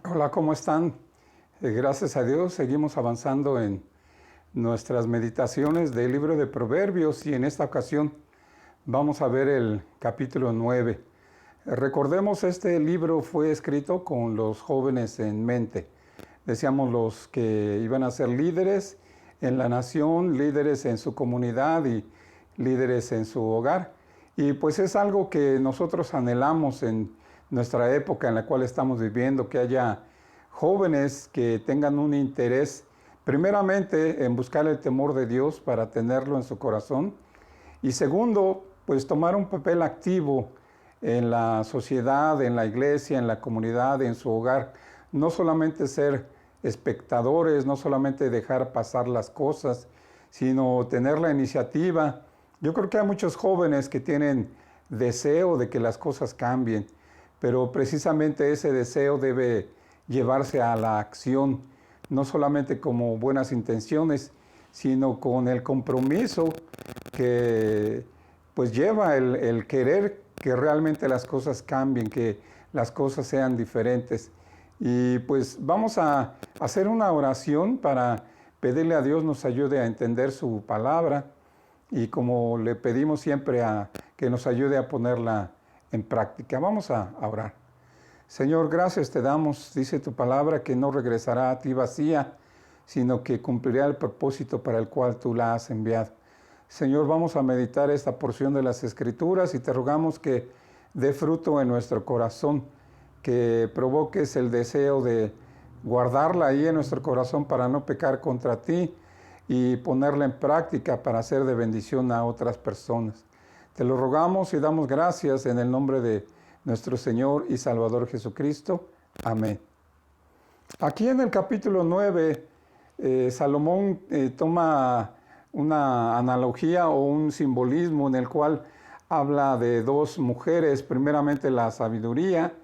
Hola, ¿cómo están? Gracias a Dios seguimos avanzando en nuestras meditaciones del libro de Proverbios y en esta ocasión vamos a ver el capítulo 9. Recordemos, este libro fue escrito con los jóvenes en mente. Decíamos los que iban a ser líderes en la nación, líderes en su comunidad y líderes en su hogar. Y pues es algo que nosotros anhelamos en nuestra época en la cual estamos viviendo, que haya jóvenes que tengan un interés primeramente en buscar el temor de Dios para tenerlo en su corazón y segundo, pues tomar un papel activo en la sociedad, en la iglesia, en la comunidad, en su hogar. No solamente ser espectadores, no solamente dejar pasar las cosas, sino tener la iniciativa. Yo creo que hay muchos jóvenes que tienen deseo de que las cosas cambien, pero precisamente ese deseo debe llevarse a la acción, no solamente como buenas intenciones, sino con el compromiso que pues lleva el querer que realmente las cosas cambien, que las cosas sean diferentes. Y pues vamos a hacer una oración para pedirle a Dios nos ayude a entender su palabra y como le pedimos siempre a que nos ayude a ponerla en práctica. Vamos a orar. Señor, gracias te damos, dice tu palabra, que no regresará a ti vacía, sino que cumplirá el propósito para el cual tú la has enviado. Señor, vamos a meditar esta porción de las Escrituras y te rogamos que dé fruto en nuestro corazón, que provoques el deseo de guardarla ahí en nuestro corazón para no pecar contra ti y ponerla en práctica para ser de bendición a otras personas. Te lo rogamos y damos gracias en el nombre de nuestro Señor y Salvador Jesucristo. Amén. Aquí en el capítulo 9, Salomón toma una analogía o un simbolismo en el cual habla de dos mujeres, primeramente la sabiduría,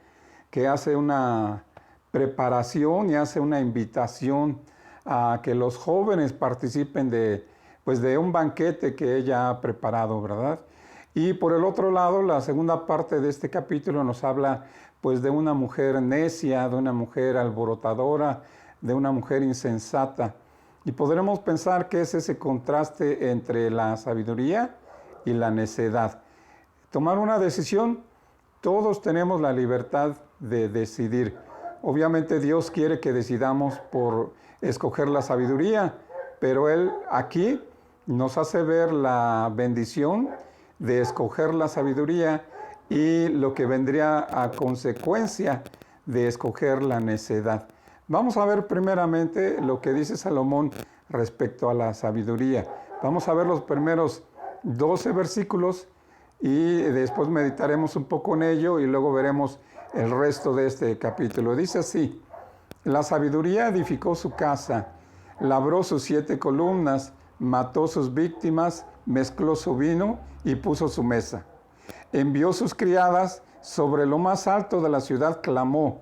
que hace una preparación y hace una invitación a que los jóvenes participen de un banquete que ella ha preparado, ¿verdad? Y por el otro lado, la segunda parte de este capítulo nos habla pues de una mujer necia, de una mujer alborotadora, de una mujer insensata. Y podremos pensar que es ese contraste entre la sabiduría y la necedad. Tomar una decisión, todos tenemos la libertad de decidir. Obviamente Dios quiere que decidamos por escoger la sabiduría, pero Él aquí nos hace ver la bendición de escoger la sabiduría y lo que vendría a consecuencia de escoger la necedad. Vamos a ver primeramente lo que dice Salomón respecto a la sabiduría. Vamos a ver los primeros 12 versículos y después meditaremos un poco en ello y luego veremos el resto de este capítulo. Dice así: la sabiduría edificó su casa, labró sus 7 columnas, mató sus víctimas, mezcló su vino y puso su mesa. Envió sus criadas, sobre lo más alto de la ciudad clamó.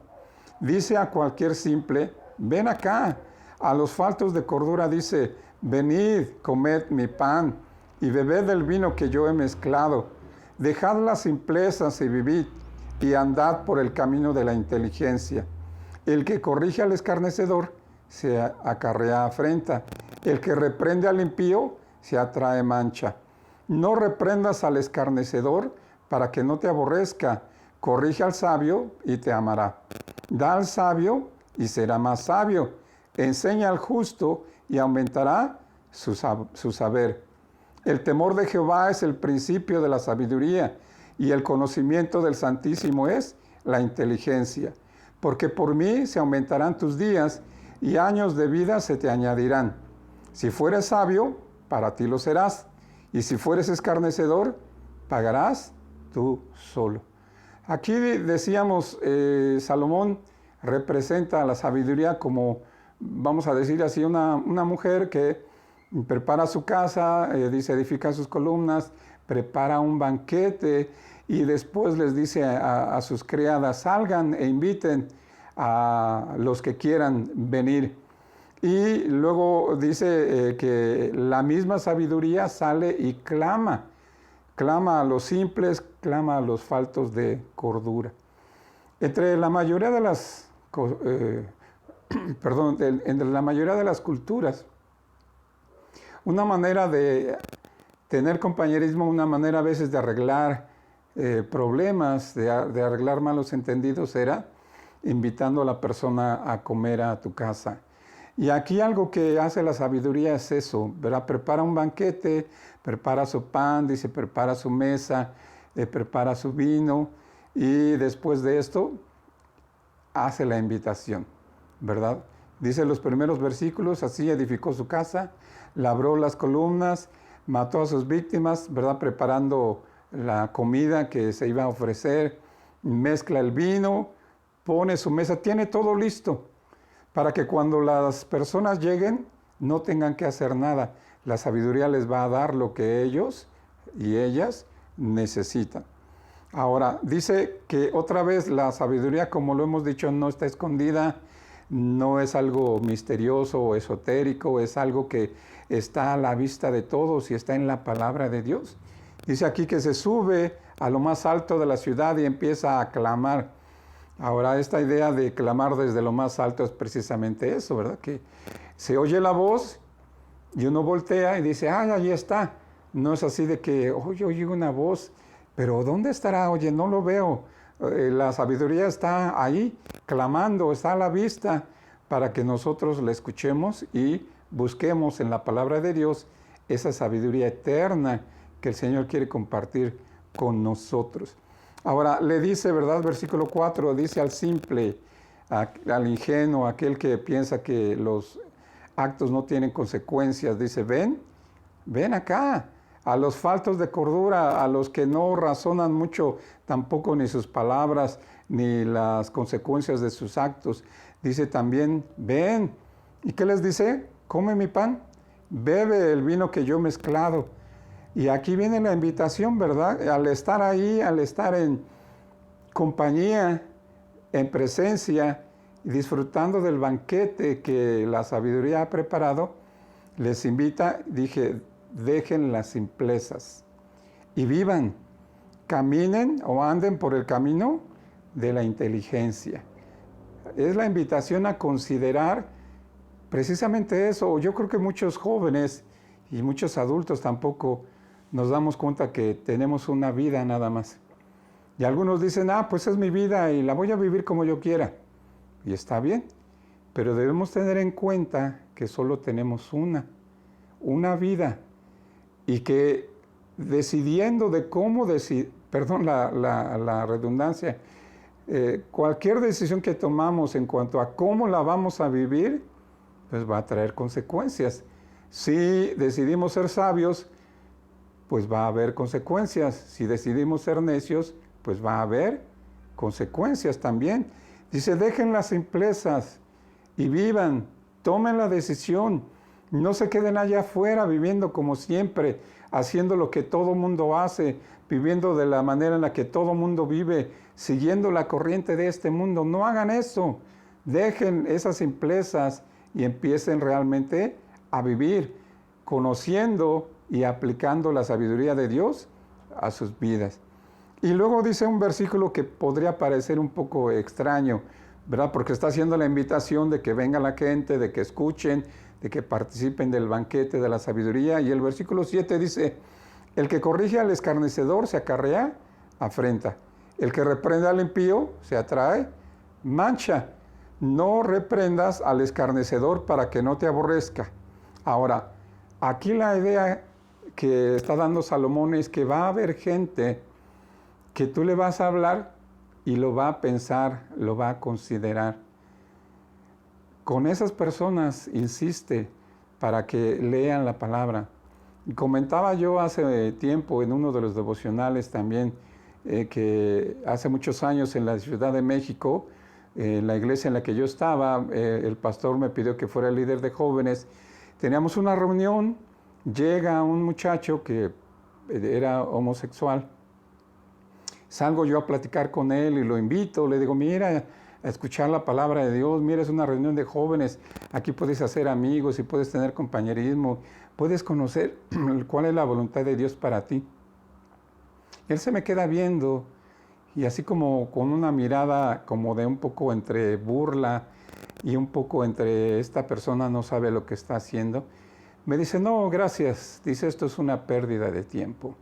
Dice a cualquier simple: ven acá. A los faltos de cordura dice: venid, comed mi pan y bebed del vino que yo he mezclado. Dejad las simplezas y vivid, y andad por el camino de la inteligencia. El que corrige al escarnecedor se acarrea afrenta. El que reprende al impío se atrae mancha. No reprendas al escarnecedor para que no te aborrezca. Corrige al sabio y te amará. Da al sabio y será más sabio. Enseña al justo y aumentará su saber. El temor de Jehová es el principio de la sabiduría, y el conocimiento del Santísimo es la inteligencia. Porque por mí se aumentarán tus días, y años de vida se te añadirán. Si fueres sabio, para ti lo serás, y si fueres escarnecedor, pagarás tú solo. Aquí decíamos, Salomón representa a la sabiduría como, vamos a decir así, una mujer que prepara su casa, dice, edifica sus columnas, prepara un banquete y después les dice a sus criadas: salgan e inviten a los que quieran venir. Y luego dice que la misma sabiduría sale y clama a los simples, clama a los faltos de cordura. Entre la mayoría de las perdón, en la mayoría de las culturas, una manera de tener compañerismo, una manera a veces de arreglar problemas, de arreglar malos entendidos, era invitando a la persona a comer a tu casa. Y aquí algo que hace la sabiduría es eso, ¿verdad? Prepara un banquete, prepara su pan, dice, prepara su mesa, prepara su vino, y después de esto hace la invitación, ¿verdad? Dice los primeros versículos, así edificó su casa, labró las columnas, mató a sus víctimas, ¿verdad? Preparando la comida que se iba a ofrecer, mezcla el vino, pone su mesa, tiene todo listo para que cuando las personas lleguen no tengan que hacer nada. La sabiduría les va a dar lo que ellos y ellas necesitan. Ahora, dice que otra vez la sabiduría, como lo hemos dicho, no está escondida, no es algo misterioso o esotérico, es algo que está a la vista de todos y está en la palabra de Dios. Dice aquí que se sube a lo más alto de la ciudad y empieza a clamar. Ahora, esta idea de clamar desde lo más alto es precisamente eso, ¿verdad? Que se oye la voz y uno voltea y dice, ¡ay, ahí está! No es así de que, oye, oye una voz, pero ¿dónde estará? Oye, no lo veo. La sabiduría está ahí, clamando, está a la vista, para que nosotros la escuchemos y busquemos en la palabra de Dios esa sabiduría eterna que el Señor quiere compartir con nosotros. Ahora, le dice, ¿verdad? Versículo 4, dice al simple, al ingenuo, aquel que piensa que los actos no tienen consecuencias, dice, ven acá. A los faltos de cordura, a los que no razonan mucho tampoco ni sus palabras, ni las consecuencias de sus actos. Dice también, ven. ¿Y qué les dice? Come mi pan, bebe el vino que yo he mezclado. Y aquí viene la invitación, ¿verdad? Al estar ahí, al estar en compañía, en presencia, disfrutando del banquete que la sabiduría ha preparado, les invita, dije, dejen las simplezas y vivan, caminen o anden por el camino de la inteligencia. Es la invitación a considerar precisamente eso. Yo creo que muchos jóvenes y muchos adultos tampoco nos damos cuenta que tenemos una vida nada más. Y algunos dicen, pues es mi vida y la voy a vivir como yo quiera. Y está bien, pero debemos tener en cuenta que solo tenemos una vida. Y que decidiendo de cómo perdón la redundancia, cualquier decisión que tomamos en cuanto a cómo la vamos a vivir, pues va a traer consecuencias. Si decidimos ser sabios, pues va a haber consecuencias. Si decidimos ser necios, pues va a haber consecuencias también. Dice, dejen las simplezas y vivan, tomen la decisión. No se queden allá afuera viviendo como siempre, haciendo lo que todo mundo hace, viviendo de la manera en la que todo mundo vive, siguiendo la corriente de este mundo. No hagan eso. Dejen esas simplezas y empiecen realmente a vivir, conociendo y aplicando la sabiduría de Dios a sus vidas. Y luego dice un versículo que podría parecer un poco extraño, ¿verdad? Porque está haciendo la invitación de que venga la gente, de que escuchen, de que participen del banquete de la sabiduría. Y el versículo 7 dice, el que corrige al escarnecedor se acarrea afrenta. El que reprende al impío se atrae mancha. No reprendas al escarnecedor para que no te aborrezca. Ahora, aquí la idea que está dando Salomón es que va a haber gente que tú le vas a hablar y lo va a pensar, lo va a considerar. Con esas personas insiste para que lean la palabra. Y comentaba yo hace tiempo en uno de los devocionales también, que hace muchos años en la Ciudad de México, en la iglesia en la que yo estaba, el pastor me pidió que fuera el líder de jóvenes. Teníamos una reunión, llega un muchacho que era homosexual. Salgo yo a platicar con él y lo invito, le digo, mira, a escuchar la palabra de Dios, mira, es una reunión de jóvenes, aquí puedes hacer amigos y puedes tener compañerismo, puedes conocer cuál es la voluntad de Dios para ti. Él se me queda viendo y así como con una mirada como de un poco entre burla y un poco entre esta persona no sabe lo que está haciendo, me dice, no, gracias, dice, esto es una pérdida de tiempo.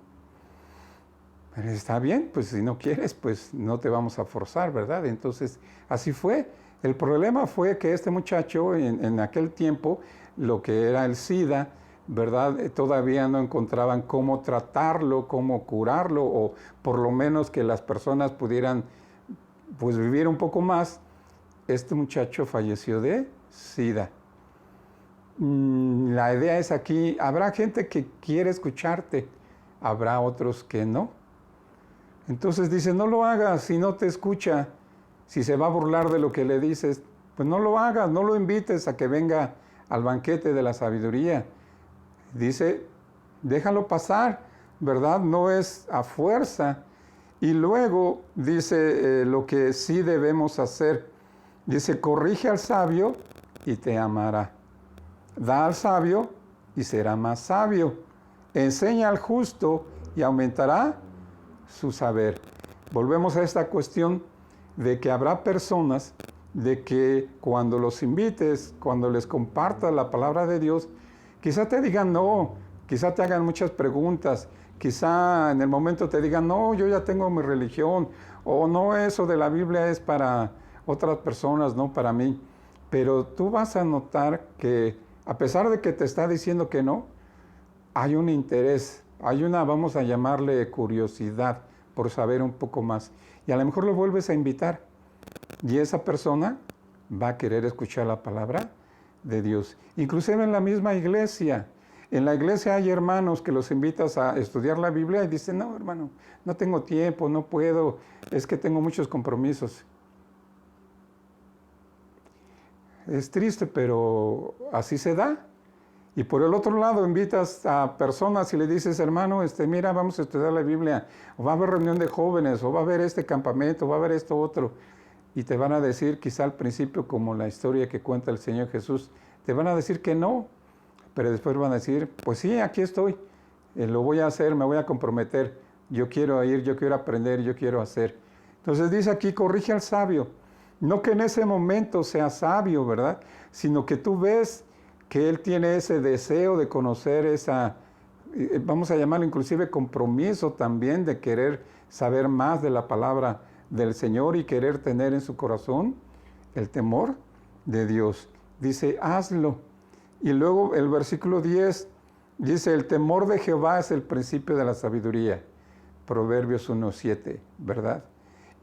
Pero está bien, pues si no quieres, pues no te vamos a forzar, ¿verdad? Entonces, así fue. El problema fue que este muchacho en aquel tiempo, lo que era el SIDA, ¿verdad? Todavía no encontraban cómo tratarlo, cómo curarlo, o por lo menos que las personas pudieran pues vivir un poco más. Este muchacho falleció de SIDA. La idea es aquí, habrá gente que quiere escucharte, habrá otros que no. Entonces dice, no lo hagas si no te escucha, si se va a burlar de lo que le dices, pues no lo hagas, no lo invites a que venga al banquete de la sabiduría. Dice, déjalo pasar, ¿verdad? No es a fuerza. Y luego dice lo que sí debemos hacer. Dice, corrige al sabio y te amará. Da al sabio y será más sabio. Enseña al justo y aumentará su saber. Volvemos a esta cuestión de que habrá personas de que cuando los invites, cuando les compartas la palabra de Dios, quizá te digan no, quizá te hagan muchas preguntas, quizá en el momento te digan, no, yo ya tengo mi religión, o no, eso de la Biblia es para otras personas, no para mí. Pero tú vas a notar que a pesar de que te está diciendo que no, hay un interés, hay una, vamos a llamarle curiosidad por saber un poco más. Y a lo mejor lo vuelves a invitar y esa persona va a querer escuchar la palabra de Dios. Inclusive en la misma iglesia. En la iglesia hay hermanos que los invitas a estudiar la Biblia y dicen, no, hermano, no tengo tiempo, no puedo, es que tengo muchos compromisos. Es triste, pero así se da. Y por el otro lado invitas a personas y le dices, hermano, mira, vamos a estudiar la Biblia, o va a haber reunión de jóvenes, o va a haber este campamento, o va a haber esto otro. Y te van a decir, quizá al principio, como la historia que cuenta el Señor Jesús, te van a decir que no, pero después van a decir, pues sí, aquí estoy, lo voy a hacer, me voy a comprometer, yo quiero ir, yo quiero aprender, yo quiero hacer. Entonces dice aquí, corrige al sabio. No que en ese momento sea sabio, ¿verdad? Sino que tú ves que él tiene ese deseo de conocer esa, vamos a llamarlo inclusive compromiso también de querer saber más de la palabra del Señor y querer tener en su corazón el temor de Dios. Dice, hazlo. Y luego el versículo 10 dice, el temor de Jehová es el principio de la sabiduría. Proverbios 1:7, ¿verdad?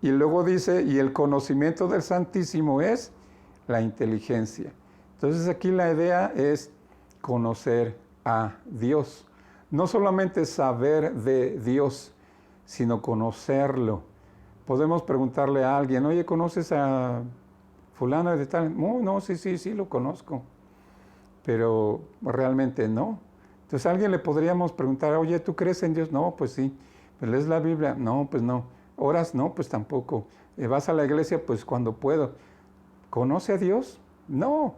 Y luego dice, y el conocimiento del Santísimo es la inteligencia. Entonces aquí la idea es conocer a Dios. No solamente saber de Dios, sino conocerlo. Podemos preguntarle a alguien, oye, ¿conoces a fulano de tal? No, sí, lo conozco. Pero realmente no. Entonces a alguien le podríamos preguntar, oye, ¿tú crees en Dios? No, pues sí. ¿Pues lees la Biblia? No, pues no. ¿Oras? No, pues tampoco. ¿Vas a la iglesia? Pues cuando puedo. ¿Conoce a Dios? No.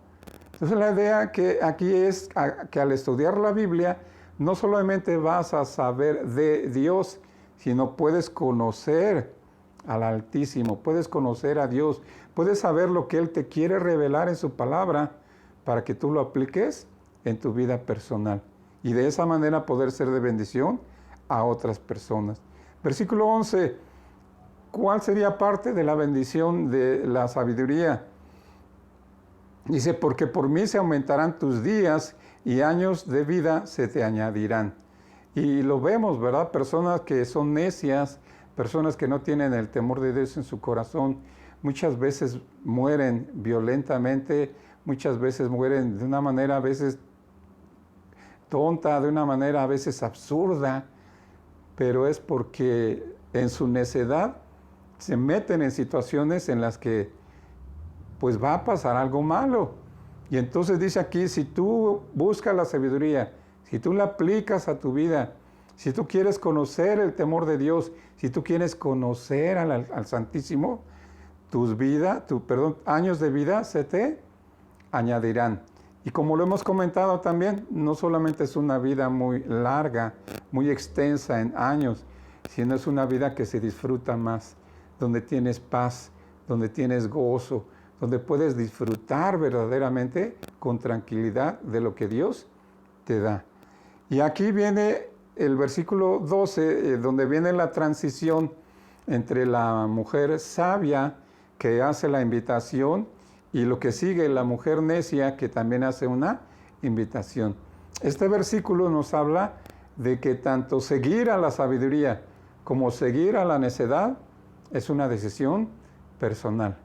Entonces la idea que aquí es que al estudiar la Biblia no solamente vas a saber de Dios, sino puedes conocer al Altísimo, puedes conocer a Dios, puedes saber lo que Él te quiere revelar en su palabra para que tú lo apliques en tu vida personal y de esa manera poder ser de bendición a otras personas. Versículo 11, ¿cuál sería parte de la bendición de la sabiduría? Dice, porque por mí se aumentarán tus días y años de vida se te añadirán. Y lo vemos, ¿verdad? Personas que son necias, personas que no tienen el temor de Dios en su corazón, muchas veces mueren violentamente, muchas veces mueren de una manera a veces tonta, de una manera a veces absurda, pero es porque en su necedad se meten en situaciones en las que pues va a pasar algo malo. Y entonces dice aquí, si tú buscas la sabiduría, si tú la aplicas a tu vida, si tú quieres conocer el temor de Dios, si tú quieres conocer al Santísimo, años de vida se te añadirán. Y como lo hemos comentado también, no solamente es una vida muy larga, muy extensa en años, sino es una vida que se disfruta más. donde tienes paz, donde tienes gozo, donde puedes disfrutar verdaderamente con tranquilidad de lo que Dios te da. Y aquí viene el versículo 12, donde viene la transición entre la mujer sabia que hace la invitación y lo que sigue, la mujer necia que también hace una invitación. Este versículo nos habla de que tanto seguir a la sabiduría como seguir a la necedad es una decisión personal.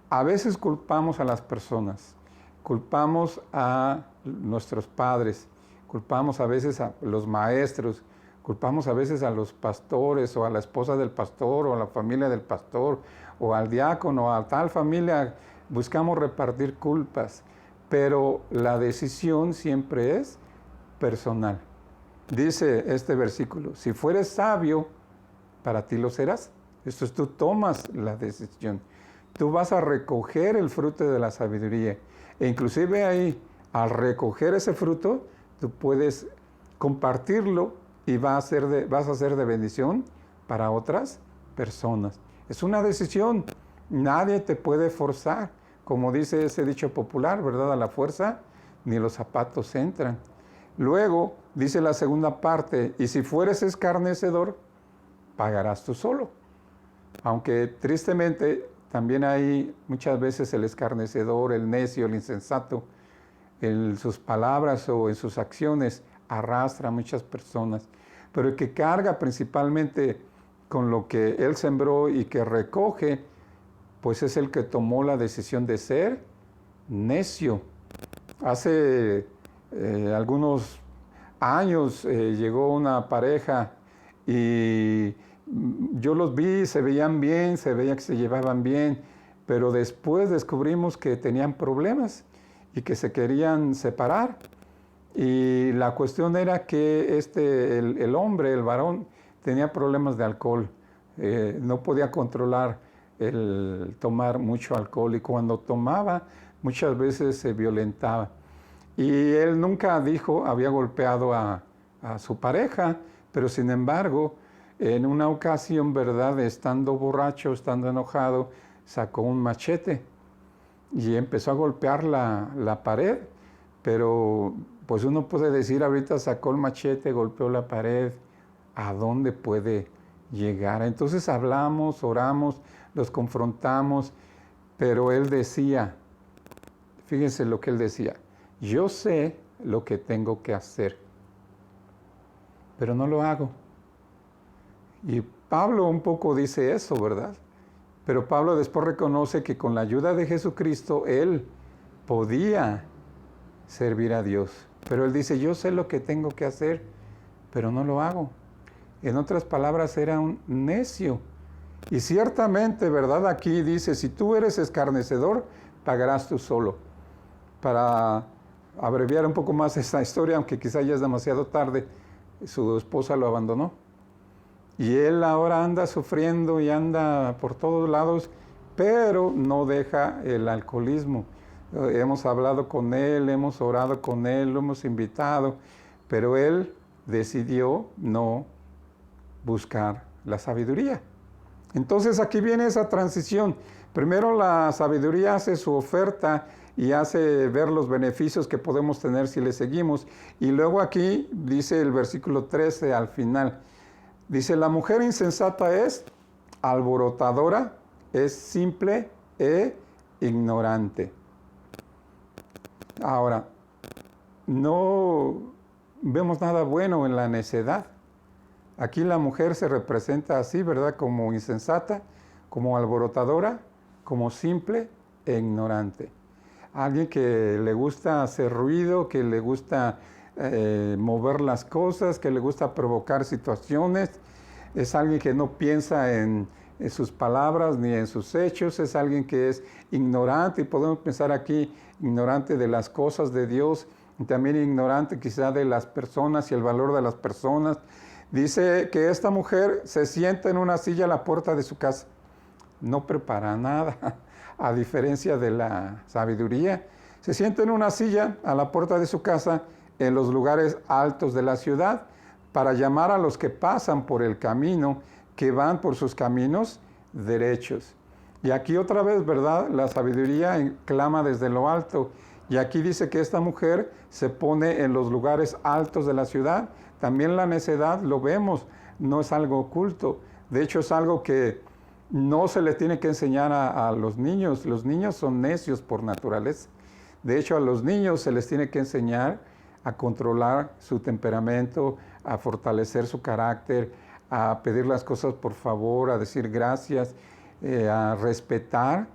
A veces culpamos a las personas, culpamos a nuestros padres, culpamos a veces a los maestros, culpamos a veces a los pastores o a la esposa del pastor o a la familia del pastor o al diácono o a tal familia. Buscamos repartir culpas, pero la decisión siempre es personal. Dice este versículo, si fueres sabio, para ti lo serás. Esto es, tú tomas la decisión. Tú vas a recoger el fruto de la sabiduría. E inclusive ahí, al recoger ese fruto, tú puedes compartirlo y vas a ser de bendición para otras personas. Es una decisión. Nadie te puede forzar. Como dice ese dicho popular, ¿verdad? A la fuerza ni los zapatos entran. Luego, dice la segunda parte, y si fueres escarnecedor, pagarás tú solo. Aunque tristemente también hay muchas veces el escarnecedor, el necio, el insensato, en sus palabras o en sus acciones arrastra a muchas personas. Pero el que carga principalmente con lo que él sembró y que recoge, pues es el que tomó la decisión de ser necio. Hace algunos años llegó una pareja y yo los vi, se veían bien, se veía que se llevaban bien, pero después descubrimos que tenían problemas y que se querían separar. Y la cuestión era que el hombre, el varón, tenía problemas de alcohol. No podía controlar el tomar mucho alcohol y cuando tomaba muchas veces se violentaba. Y él nunca dijo, había golpeado a su pareja, pero sin embargo, en una ocasión, ¿verdad?, estando borracho, estando enojado, sacó un machete y empezó a golpear la pared, pero pues uno puede decir, ahorita sacó el machete, golpeó la pared, ¿a dónde puede llegar? Entonces hablamos, oramos, los confrontamos, pero él decía, fíjense lo que él decía, yo sé lo que tengo que hacer, pero no lo hago. Y Pablo un poco dice eso, ¿verdad? Pero Pablo después reconoce que con la ayuda de Jesucristo él podía servir a Dios. Pero él dice, yo sé lo que tengo que hacer, pero no lo hago. En otras palabras, era un necio. Y ciertamente, ¿verdad? Aquí dice, si tú eres escarnecedor, pagarás tú solo. Para abreviar un poco más esta historia, aunque quizá ya es demasiado tarde, su esposa lo abandonó. Y él ahora anda sufriendo y anda por todos lados, pero no deja el alcoholismo. Hemos hablado con él, hemos orado con él, lo hemos invitado, pero él decidió no buscar la sabiduría. Entonces aquí viene esa transición. Primero la sabiduría hace su oferta y hace ver los beneficios que podemos tener si le seguimos. Y luego aquí dice el versículo 13 al final. Dice, la mujer insensata es alborotadora, es simple e ignorante. Ahora, no vemos nada bueno en la necedad. Aquí la mujer se representa así, ¿verdad? Como insensata, como alborotadora, como simple e ignorante. Alguien que le gusta hacer ruido, que le gusta mover las cosas, que le gusta provocar situaciones. Es alguien que no piensa en sus palabras ni en sus hechos. Es alguien que es ignorante, y podemos pensar aquí ignorante de las cosas de Dios, y también ignorante quizá de las personas y el valor de las personas. Dice que esta mujer se sienta en una silla a la puerta de su casa. No prepara nada, a diferencia de la sabiduría. Se sienta en una silla a la puerta de su casa en los lugares altos de la ciudad para llamar a los que pasan por el camino, que van por sus caminos derechos. Y aquí otra vez, ¿verdad? La sabiduría clama desde lo alto. Y aquí dice que esta mujer se pone en los lugares altos de la ciudad. También la necedad, lo vemos, no es algo oculto. De hecho, es algo que no se le tiene que enseñar a los niños. Los niños son necios por naturaleza. De hecho, a los niños se les tiene que enseñar a controlar su temperamento, a fortalecer su carácter, a pedir las cosas por favor, a decir gracias, a respetar.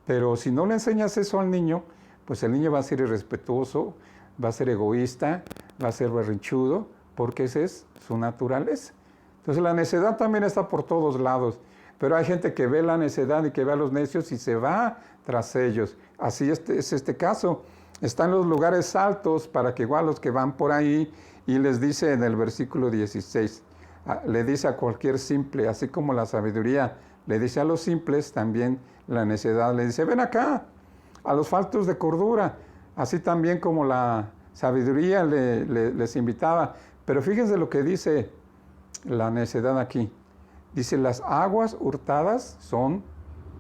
Pero si no le enseñas eso al niño, pues el niño va a ser irrespetuoso, va a ser egoísta, va a ser berrinchudo, porque esa es su naturaleza. Entonces la necedad también está por todos lados, pero hay gente que ve la necedad y que ve a los necios y se va tras ellos. Así es este caso. Está en los lugares altos para que igual los que van por ahí, y les dice en el versículo 16, le dice a cualquier simple, así como la sabiduría le dice a los simples, también la necedad le dice, ven acá, a los faltos de cordura, así también como la sabiduría les invitaba. Pero fíjense lo que dice la necedad aquí. Dice, las aguas hurtadas son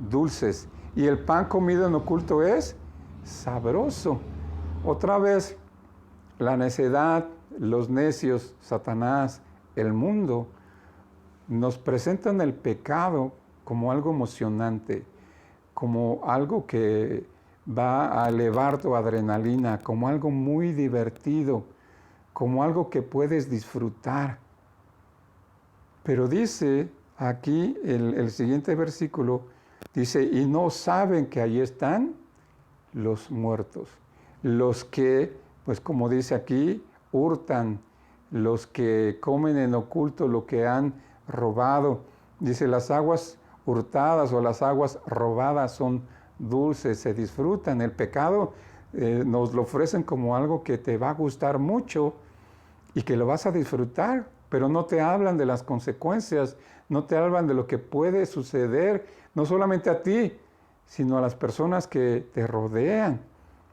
dulces y el pan comido en oculto es sabroso. Otra vez, la necedad, los necios, Satanás, el mundo, nos presentan el pecado como algo emocionante, como algo que va a elevar tu adrenalina, como algo muy divertido, como algo que puedes disfrutar. Pero dice aquí el siguiente versículo, dice, y no saben que allí están los muertos, los que, pues como dice aquí, hurtan, los que comen en oculto lo que han robado. Dice, las aguas hurtadas o las aguas robadas son dulces, se disfrutan. El pecado nos lo ofrecen como algo que te va a gustar mucho y que lo vas a disfrutar, pero no te hablan de las consecuencias, no te hablan de lo que puede suceder, no solamente a ti, sino a las personas que te rodean,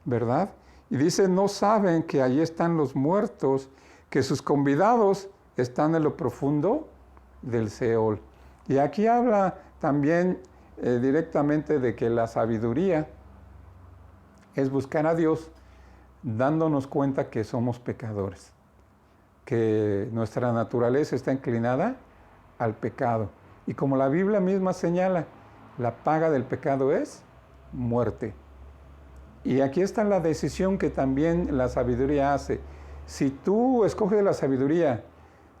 ¿verdad? Y dice, no saben que allí están los muertos, que sus convidados están en lo profundo del Seol. Y aquí habla también directamente de que la sabiduría es buscar a Dios dándonos cuenta que somos pecadores, que nuestra naturaleza está inclinada al pecado. Y como la Biblia misma señala, la paga del pecado es muerte. Y aquí está la decisión que también la sabiduría hace. Si tú escoges la sabiduría,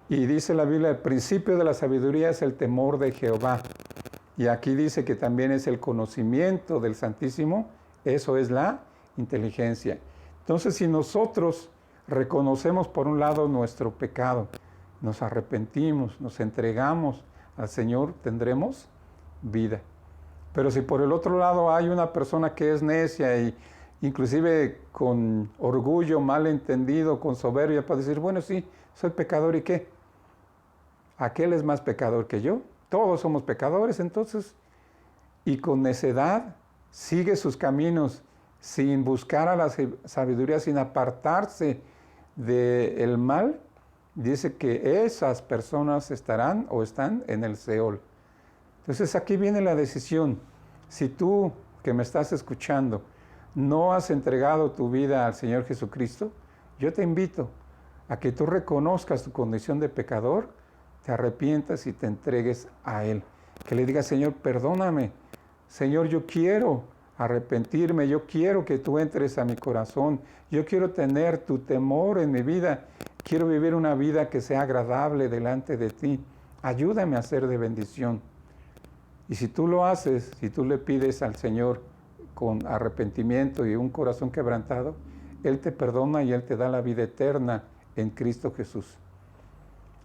y dice la Biblia, el principio de la sabiduría es el temor de Jehová. Y aquí dice que también es el conocimiento del Santísimo, eso es la inteligencia. Entonces, si nosotros reconocemos por un lado nuestro pecado, nos arrepentimos, nos entregamos al Señor, tendremos vida. Pero si por el otro lado hay una persona que es necia y inclusive con orgullo malentendido, con soberbia, para decir, bueno, sí, soy pecador, ¿y qué? ¿Aquel es más pecador que yo? Todos somos pecadores, entonces. Y con necedad sigue sus caminos, sin buscar a la sabiduría, sin apartarse del mal, dice que esas personas estarán o están en el Seol. Entonces aquí viene la decisión. Si tú que me estás escuchando no has entregado tu vida al Señor Jesucristo, yo te invito a que tú reconozcas tu condición de pecador, te arrepientas y te entregues a Él. Que le digas, Señor, perdóname. Señor, yo quiero arrepentirme, yo quiero que tú entres a mi corazón, yo quiero tener tu temor en mi vida, quiero vivir una vida que sea agradable delante de ti. Ayúdame a ser de bendición. Y si tú lo haces, si tú le pides al Señor con arrepentimiento y un corazón quebrantado, Él te perdona y Él te da la vida eterna en Cristo Jesús.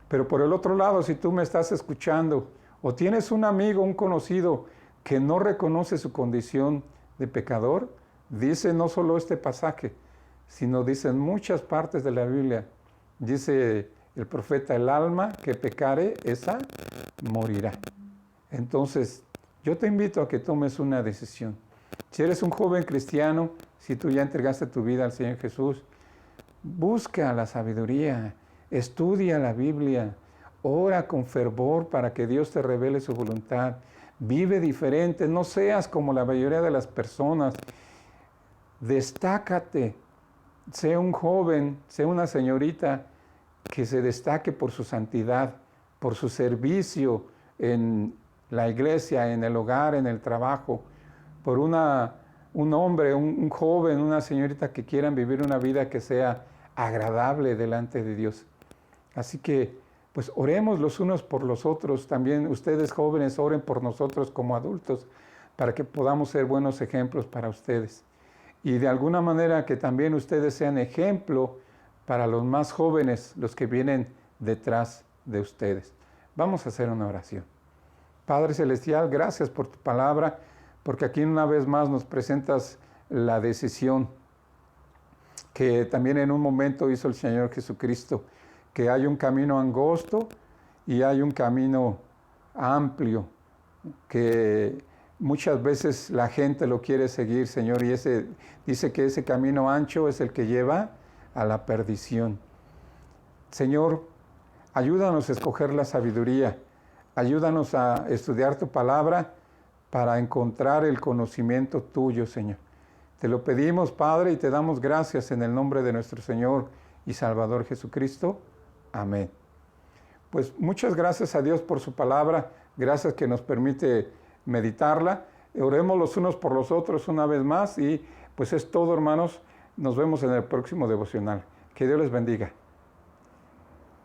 Pero por el otro lado, si tú me estás escuchando o tienes un amigo, un conocido que no reconoce su condición de pecador, dice no solo este pasaje, sino dice en muchas partes de la Biblia, dice el profeta, el alma que pecare, esa morirá. Entonces, yo te invito a que tomes una decisión. Si eres un joven cristiano, si tú ya entregaste tu vida al Señor Jesús, busca la sabiduría, estudia la Biblia, ora con fervor para que Dios te revele su voluntad. vive diferente, no seas como la mayoría de las personas. Destácate, sé un joven, sé una señorita que se destaque por su santidad, por su servicio en la iglesia, en el hogar, en el trabajo, por un hombre, un joven, una señorita que quieran vivir una vida que sea agradable delante de Dios. Así que, pues oremos los unos por los otros. También ustedes jóvenes oren por nosotros como adultos para que podamos ser buenos ejemplos para ustedes. Y de alguna manera que también ustedes sean ejemplo para los más jóvenes, los que vienen detrás de ustedes. Vamos a hacer una oración. Padre Celestial, gracias por tu palabra, porque aquí una vez más nos presentas la decisión que también en un momento hizo el Señor Jesucristo, que hay un camino angosto y hay un camino amplio, que muchas veces la gente lo quiere seguir, Señor, y dice que ese camino ancho es el que lleva a la perdición. Señor, ayúdanos a escoger la sabiduría, ayúdanos a estudiar tu palabra para encontrar el conocimiento tuyo, Señor. Te lo pedimos, Padre, y te damos gracias en el nombre de nuestro Señor y Salvador Jesucristo. Amén. Pues muchas gracias a Dios por su palabra, gracias que nos permite meditarla. Oremos los unos por los otros una vez más y pues es todo, hermanos. Nos vemos en el próximo devocional. Que Dios les bendiga.